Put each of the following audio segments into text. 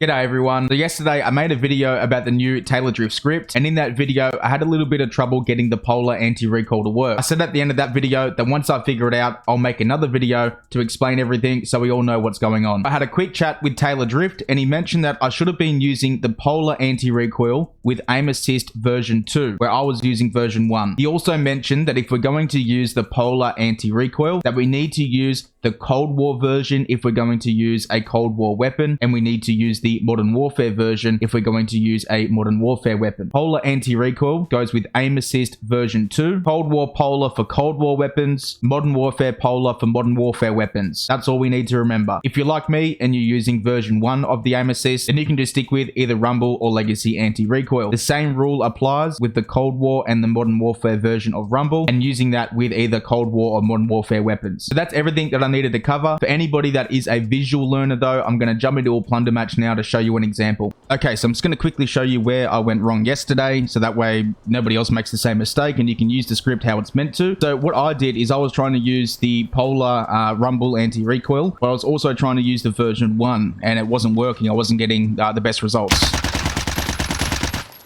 G'day everyone. So yesterday I made a video about the new Taylordrift script, and in that video I had a little bit of trouble getting the Polar Anti Recoil to work. I said at the end of that video that once I figure it out, I'll make another video to explain everything so we all know what's going on. I had a quick chat with Taylordrift and he mentioned that I should have been using the Polar Anti Recoil with Aim Assist version 2, where I was using version 1. He also mentioned that if we're going to use the Polar Anti Recoil, that we need to use the Cold War version if we're going to use a Cold War weapon, and we need to use the Modern Warfare version if we're going to use a Modern Warfare weapon. Polar Anti Recoil goes with Aim Assist version 2, Cold War Polar for Cold War weapons, Modern Warfare Polar for Modern Warfare weapons. That's all we need to remember. If you're like me and you're using version 1 of the Aim Assist, then you can just stick with either Rumble or Legacy Anti Recoil. The same rule applies with the Cold War and the Modern Warfare version of Rumble, and using that with either Cold War or Modern Warfare weapons. So that's everything that I needed to cover. For anybody that is a visual learner though, I'm going to jump into a plunder match now to show you an example. Okay, so I'm just going to quickly show you where I went wrong yesterday, so that way nobody else makes the same mistake and you can use the script how it's meant to. So what I did is I was trying to use the Polar Rumble Anti Recoil, but I was also trying to use the version 1 and it wasn't working. I wasn't getting the best results.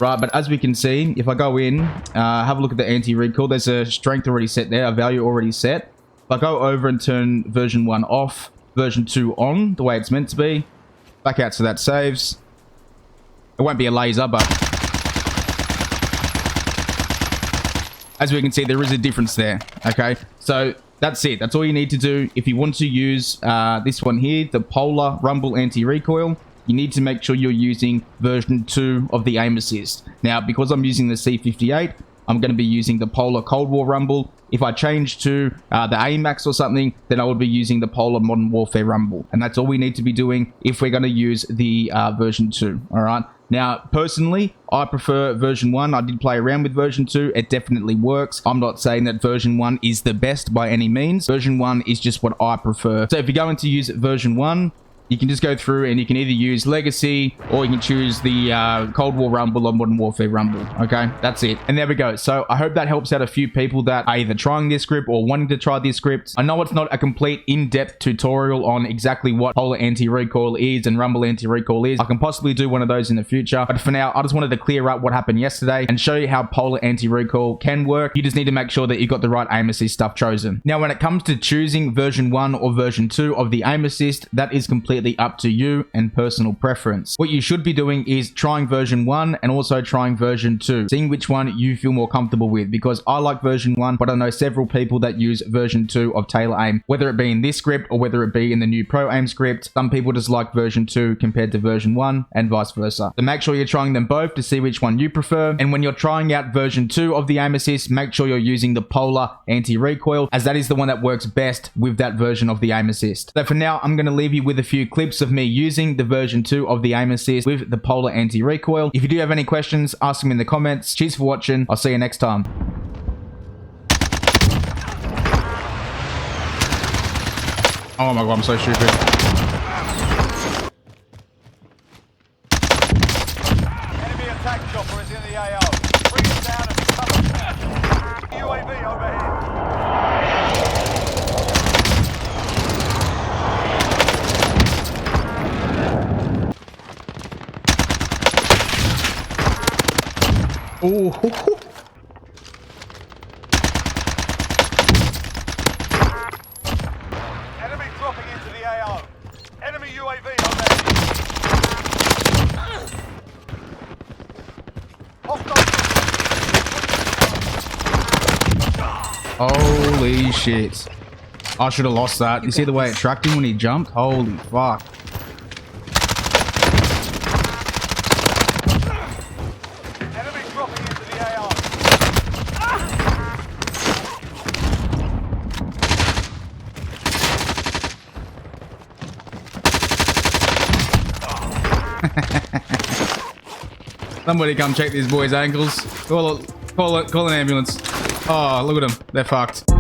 Right, but as we can see, if I go in, have a look at the anti-recoil, there's a strength already set there, a value already set. If I go over and turn version 1 off, version 2 on, the way it's meant to be, back out so that saves. It won't be a laser, but as we can see, there is a difference there, okay? So that's it. That's all you need to do. If you want to use this one here, the Polar Rumble Anti Recoil, you need to make sure you're using version 2 of the Aim Assist. Now, because I'm using the C58, I'm going to be using the Polar Cold War Rumble. If I change to the AMAX or something, then I would be using the Polar Modern Warfare Rumble. And that's all we need to be doing if we're going to use the version 2, all right? Now, personally, I prefer version 1. I did play around with version 2. It definitely works. I'm not saying that version 1 is the best by any means. Version 1 is just what I prefer. So if you're going to use version 1, you can just go through and you can either use Legacy or you can choose the Cold War Rumble or Modern Warfare Rumble. Okay, that's it. And there we go. So I hope that helps out a few people that are either trying this script or wanting to try this script. I know it's not a complete in-depth tutorial on exactly what Polar Anti Recoil is and Rumble Anti Recoil is. I can possibly do one of those in the future. But for now, I just wanted to clear up what happened yesterday and show you how Polar Anti Recoil can work. You just need to make sure that you got the right Aim Assist stuff chosen. Now, when it comes to choosing version 1 or version 2 of the Aim Assist, that is completely up to you and personal preference. What you should be doing is trying version 1 and also trying version 2, seeing which one you feel more comfortable with, because I like version 1, but I know several people that use version 2 of Taylor Aim, whether it be in this script or whether it be in the new Pro Aim script. Some people just like version 2 compared to version 1 and vice versa. So make sure you're trying them both to see which one you prefer, and when you're trying out version 2 of the Aim Assist, make sure you're using the Polar Anti Recoil, as that is the one that works best with that version of the Aim Assist. So for now, I'm going to leave you with a few clips of me using the version 2 of the Aim Assist with the Polar Anti Recoil. If you do have any questions, ask them in the comments. Cheers for watching. I'll see you next time. Oh my god, I'm so stupid. Enemy attack chopper is in the AO. Bring it down and cover. UAV overhead. Oh, Enemy dropping into the AO. Enemy UAV overhead. holy shit. I should have lost that. You see the way it tracked him when he jumped? Holy fuck. Enemy dropping into the AO. Somebody come check these boys' ankles. Call an ambulance. Oh, look at them. They're fucked.